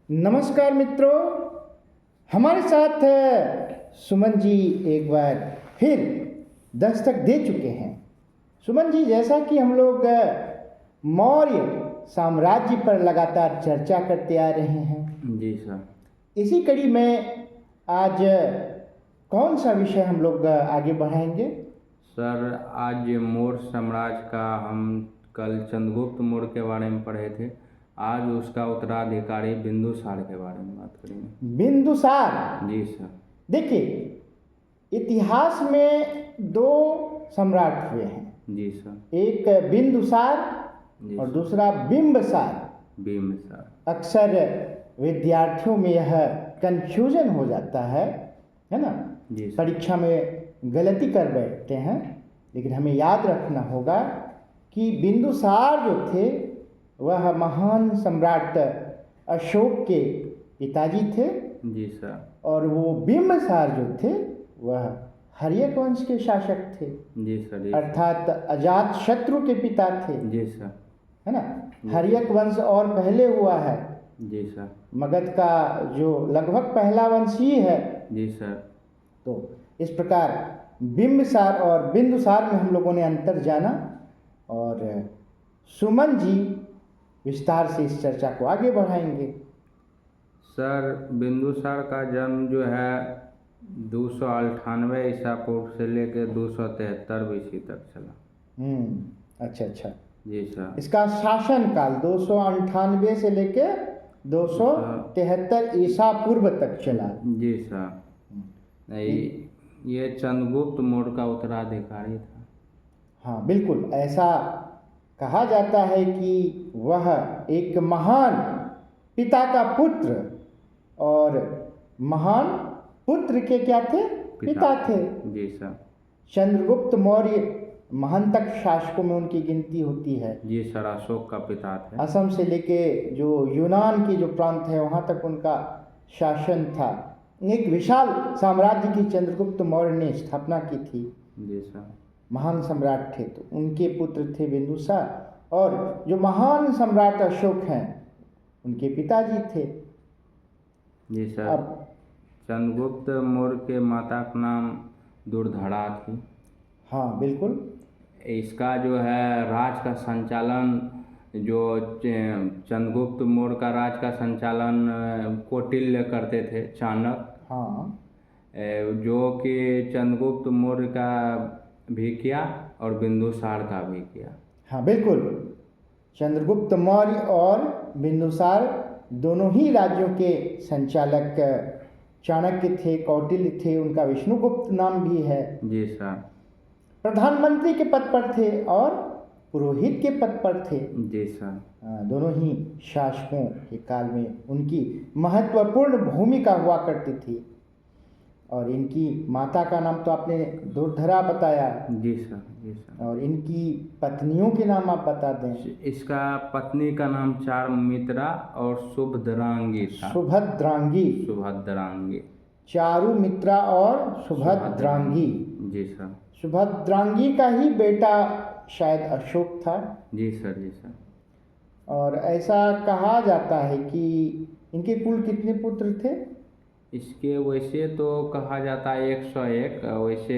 नमस्कार मित्रों, हमारे साथ सुमन जी एक बार फिर दस्तक दे चुके हैं। सुमन जी, जैसा कि हम लोग मौर्य साम्राज्य पर लगातार चर्चा करते आ रहे हैं, जी सर। इसी कड़ी में आज कौन सा विषय हम लोग आगे बढ़ाएंगे? सर, आज मौर्य साम्राज्य का हम कल चंद्रगुप्त मौर्य के बारे में पढ़े थे। आज उसका उत्तराधिकारी बिंदुसार के बारे में बात करेंगे। बिंदुसार। जी सर। देखिए, इतिहास में दो सम्राट हुए हैं, जी सर। एक बिंदुसार जी और सर। दूसरा बिंबसार। बिंबिसार। अक्सर विद्यार्थियों में यह कंफ्यूजन हो जाता है ना? जी सर। परीक्षा में गलती कर बैठते हैं, लेकिन हमें याद रखना होगा कि बिंदुसार जो थे वह महान सम्राट अशोक के पिताजी थे, जी सर। और वो बिंबसार जो थे वह हर्यक वंश के शासक थे। जी सर। अर्थात अजात शत्रु के पिता थे। जी सर। है ना? हर्यक वंश और पहले हुआ है। जी सर। मगध का जो लगभग पहला वंश ही है। जी सर। तो इस प्रकार बिंबसार और बिंदुसार में हम लोगों ने अंतर जाना, और सुमन जी विस्तार से इस चर्चा को आगे बढ़ाएंगे। सर, बिंदुसार का जन्म जो है 298 ईसा पूर्व से लेकर 273 ईस्वी तक चला। अच्छा। जी सर। इसका शासन काल 298 से लेके 273 ईसा पूर्व तक चला। जी सर। ये चंद्रगुप्त मौर्य का उत्तराधिकारी था। हाँ, बिल्कुल ऐसा कहा जाता है कि वह एक महान पिता का पुत्र, और महान पुत्र के क्या थे? पिता थे। जी सर। चंद्रगुप्त मौर्य महानतक शासकों में उनकी गिनती होती है। जी सर, अशोक का पिता थे। असम से लेके जो यूनान की जो प्रांत है वहाँ तक उनका शासन था। एक विशाल साम्राज्य की चंद्रगुप्त मौर्य ने स्थापना की थी। जी सर। महान सम्राट थे, तो उनके पुत्र थे बिंदुसार, और जो महान सम्राट अशोक हैं उनके पिताजी थे। जी सर। अब चंद्रगुप्त मौर्य के माता का नाम दुर्धरा थी। हाँ, बिल्कुल। इसका जो है राज का संचालन, जो चंद्रगुप्त मौर्य का राज का संचालन कौटिल्य करते थे, चाणक्य। हाँ, जो कि चंद्रगुप्त मौर्य का भी किया और बिंदुसार का भी किया। हाँ, बिल्कुल। चंद्रगुप्त मौर्य और बिंदुसार दोनों ही राज्यों के संचालक चाणक्य थे, कौटिल्य थे, उनका विष्णुगुप्त नाम भी है। जी सर। प्रधानमंत्री के पद पर थे और पुरोहित के पद पर थे। जी सर। दोनों ही शासकों के काल में उनकी महत्वपूर्ण भूमिका हुआ करती थी। और इनकी माता का नाम तो आपने दुर्धरा बताया। जी सर। जी सर। और इनकी पत्नियों के नाम आप बता दें। इसका पत्नी का नाम चारुमित्रा और सुभद्रांगी था। सुभद्रांगी। चारुमित्रा और सुभद्रांगी। जी सर। सुभद्रांगी का ही बेटा शायद अशोक था। जी सर। जी सर। और ऐसा कहा जाता है कि इनके कुल कितने पुत्र थे? इसके वैसे तो कहा जाता है 101। वैसे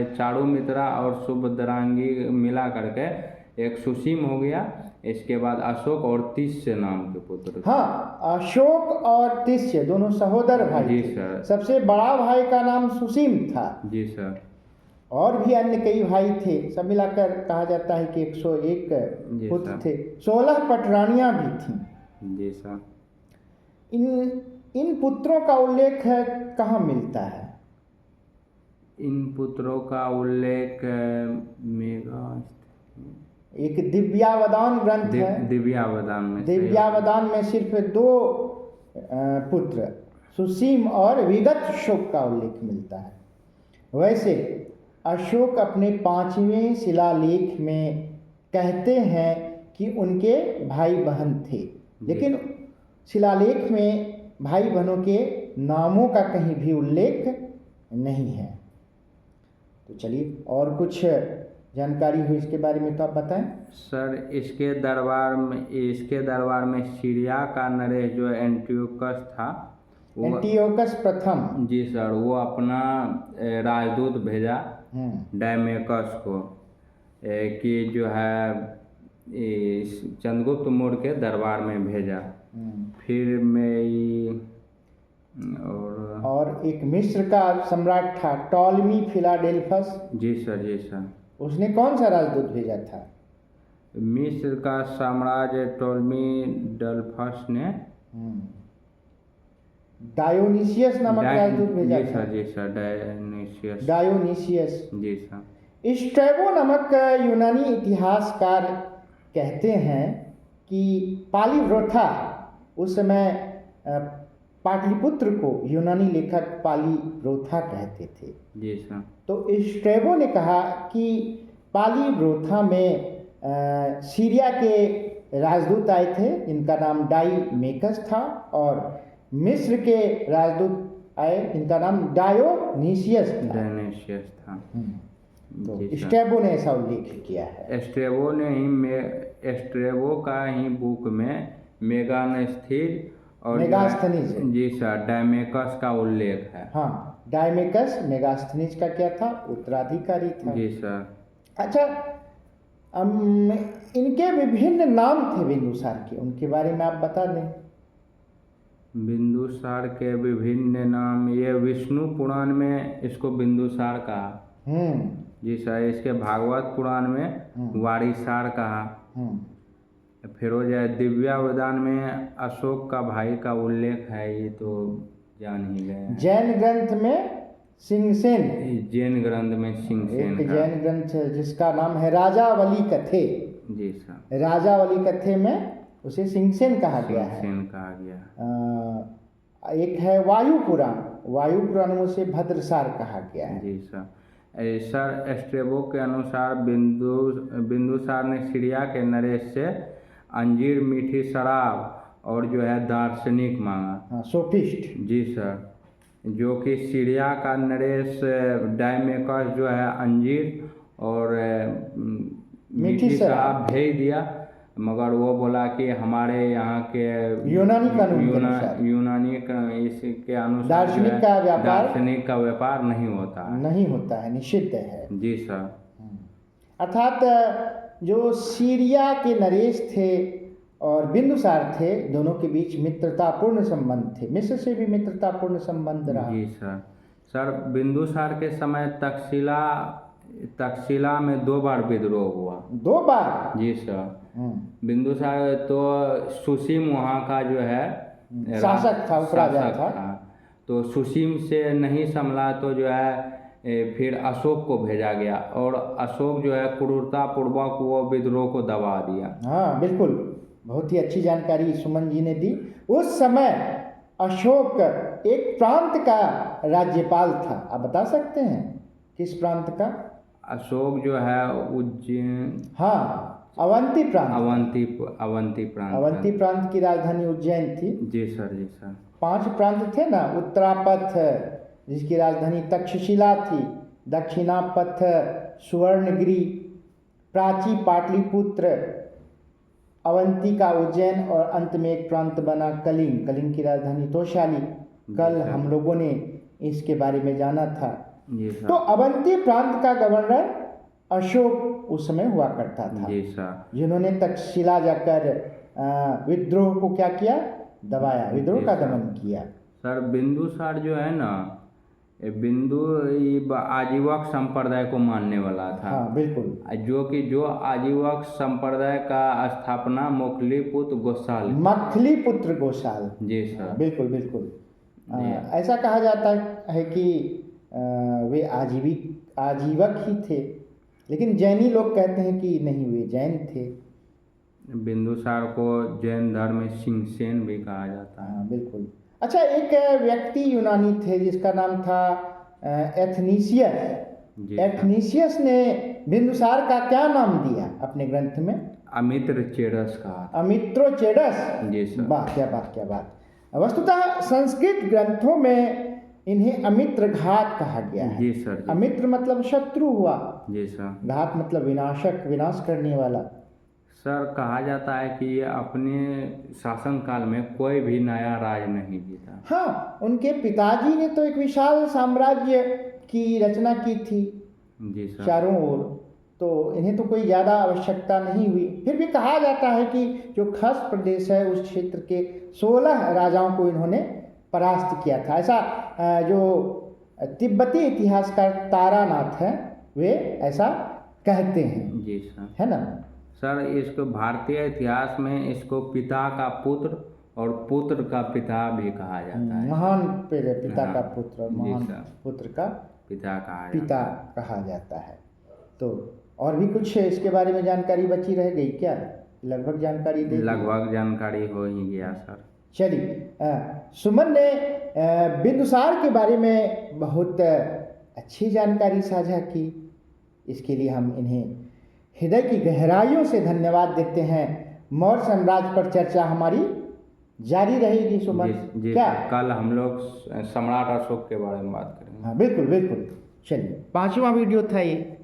चारुमित्रा और सुभद्रांगी मिला करके एक सुसीम हो गया। इसके बाद अशोक और तिष्य नाम के पुत्र। हाँ, अशोक और तिष्य दोनों सहोदर भाई जी थे। सर। सबसे बड़ा भाई का नाम सुसीम था। जी सर। और भी अन्य कई भाई थे, सब मिलाकर कहा जाता है कि 101 पुत्र थे। 16 पटरानियां भी थीं। जी सर। इन पुत्रों का उल्लेख कहाँ मिलता है? इन पुत्रों का उल्लेख मेघा एक दिव्यावदान ग्रंथ है। दिव्यावदान में सिर्फ 2 पुत्र सुसीम और विगत शोक का उल्लेख मिलता है। वैसे अशोक अपने 5वें शिलालेख में कहते हैं कि उनके भाई बहन थे, लेकिन शिलालेख में भाई बहनों के नामों का कहीं भी उल्लेख नहीं है। तो चलिए और कुछ जानकारी हो इसके बारे में तो आप बताएं। सर इसके दरबार में सीरिया का नरेश जो एंटियोकस था, एंटियोकस प्रथम, जी सर, वो अपना राजदूत भेजा डायमेकस को कि जो है इस चंद्रगुप्त मौर्य के दरबार में भेजा। फिर मैं और एक मिस्र का सम्राट था टॉलमी फिलाडेल्फस। जी सर, जी सर। उसने कौन सा राजदूत भेजा था? मिस्र का साम्राज्य टॉलमी डेल्फस ने डायोनिसियस नामक राजदूत भेजा जी था। सर, जी सर, डायोनिसियस। जी सर। स्ट्रैबो नामक यूनानी इतिहासकार कहते हैं कि पालीव्रोथा, उस समय पाटलिपुत्र को यूनानी लेखक पालीव्रोथा कहते थे। जी सर। तो स्ट्रैबो ने कहा कि पालीव्रोथा में सीरिया के राजदूत आए थे जिनका नाम डाईमेकस था, और मिस्र के राजदूत आए जिनका नाम डायोनिसियस था। तो स्ट्रैबो ने ऐसा उल्लेख किया है। स्ट्रैबो का ही बुक में मेगास्थनीज और जी सर डायमेकस का उल्लेख है। हाँ, डायमेकस मेगास्थनीज का क्या था? उत्तराधिकारी था। जी सर। अच्छा, इनके विभिन्न नाम थे बिंदुसार के, उनके बारे में आप बता दें। बिंदुसार के विभिन्न नाम, ये विष्णु पुराण में इसको बिंदुसार कहा। जी सर। इसके भागवत पुराण में वारिसार कहा। फिर हो जाए दिव्यावदान में अशोक का भाई का उल्लेख है, ये तो जान ही गए। जैन ग्रंथ में सिंहसेन, जैन ग्रंथ में सिंहसेन एक जैन ग्रंथ जिसका नाम है राजावली कथे। जी सर। राजावली कथे में उसे सिंहसेन कहा गया है। सिंहसेन कहा गया। एक है वायु पुराण, वायु पुराण में उसे भद्रसार कहा गया है। जी सर। सर स्ट्रैबो के अनुसार बिंदुसार ने सीरिया के नरेश से अंजीर, मीठी शराब और जो है दार्शनिक मांगा। सोफिस्ट। जी सर। जो कि सीरिया का नरेश डायमेकस जो है अंजीर और मीठी शराब भेज दिया, मगर वो बोला कि हमारे यहाँ के यूनानी कानून इसके अनुसार दार्शनिक का व्यापार नहीं होता है, निषिद्ध है। जी सर। अर्थात जो सीरिया के नरेश थे और बिंदुसार थे, दोनों के बीच मित्रतापूर्ण संबंध थे। मिस्र से भी मित्रतापूर्ण संबंध रहा। जी सर। सर बिंदुसार के समय तक्षशिला में 2 बार विद्रोह हुआ। 2 बार? जी सर। बिंदुसार तो सुसीम वहाँ का जो है शासक था। तो सुसीम से नहीं संभला तो जो है फिर अशोक को भेजा गया, और अशोक जो है क्रूरतापूर्वक वो विद्रोह को दबा दिया। हाँ बिल्कुल, बहुत ही अच्छी जानकारी सुमन जी ने दी। उस समय अशोक एक प्रांत का राज्यपाल था। आप बता सकते हैं किस प्रांत का? अशोक जो है उज्जैन। हाँ, अवंती प्रांत। अवंती प्रांत की राजधानी उज्जैन थी। जी सर, जी सर। 5 प्रांत थे ना, उत्तरापथ जिसकी राजधानी तक्षशिला थी, दक्षिणापथ सुवर्णगिरी, प्राची पाटलिपुत्र, अवंती का उज्जैन, और अंत में एक प्रांत बना कलिंग की राजधानी तोशाली। कल हम लोगों ने इसके बारे में जाना था। तो अवंती प्रांत का गवर्नर अशोक उस समय हुआ करता था। जी सर। जिन्होंने तक्षशिला जाकर विद्रोह को क्या किया? दबाया, विद्रोह का दमन किया। सर बिंदुसार जो है ना, आजीवक संप्रदाय को मानने वाला था। हाँ बिल्कुल। जो आजीवक संप्रदाय का स्थापना मखलीपुत्र गोसाल। जी सर। बिल्कुल बिल्कुल। ऐसा कहा जाता है कि वे आजीवक ही थे, लेकिन जैनी लोग कहते हैं कि नहीं, वे जैन थे। बिंदुसार को जैन धर्म में सिंहसेन भी कहा जाता है। हाँ बिल्कुल। अच्छा, एक व्यक्ति यूनानी थे जिसका नाम था एथनीसियस। एथनीसियस ने बिंदुसार का क्या नाम दिया अपने ग्रंथ में? अमित्रचेडस कहा। अमित्रोचेडस। जी सर। वाह, क्या बात, क्या बात। वस्तुतः संस्कृत ग्रंथों में इन्हें अमित्र घात कहा गया है। जी सर जी। अमित्र मतलब शत्रु हुआ, जी सर। घात मतलब विनाशक, विनाश करने वाला। सर कहा जाता है कि ये अपने शासनकाल में कोई भी नया राज नहीं जीता। हाँ, उनके पिताजी ने तो एक विशाल साम्राज्य की रचना की थी जी सर। चारों ओर, तो इन्हें तो कोई ज़्यादा आवश्यकता नहीं हुई। फिर भी कहा जाता है कि जो खस प्रदेश है उस क्षेत्र के 16 राजाओं को इन्होंने परास्त किया था। ऐसा जो तिब्बती इतिहासकार तारानाथ है वे ऐसा कहते हैं। जी सर। है ना सर इसको भारतीय इतिहास में इसको पिता का पुत्र और पुत्र का पिता भी कहा जाता है। महान पिता का हाँ, पुत्र और जी महान सर। पुत्र का पिता कहा जाता है। तो और भी कुछ इसके बारे में जानकारी बची रह गई क्या? लगभग जानकारी दे दी? लगभग जानकारी हो ही गया सर। चलिए, सुमन ने बिंदुसार के बारे में बहुत अच्छी जानकारी साझा की। इसके लिए हम इन्हें हृदय की गहराइयों से धन्यवाद देते हैं। मौर्य साम्राज्य पर चर्चा हमारी जारी रहेगी सुमन। जी क्या कल हम लोग सम्राट अशोक के बारे में बात करेंगे। हाँ बिल्कुल बिल्कुल। चलिए 5वां वीडियो था ये।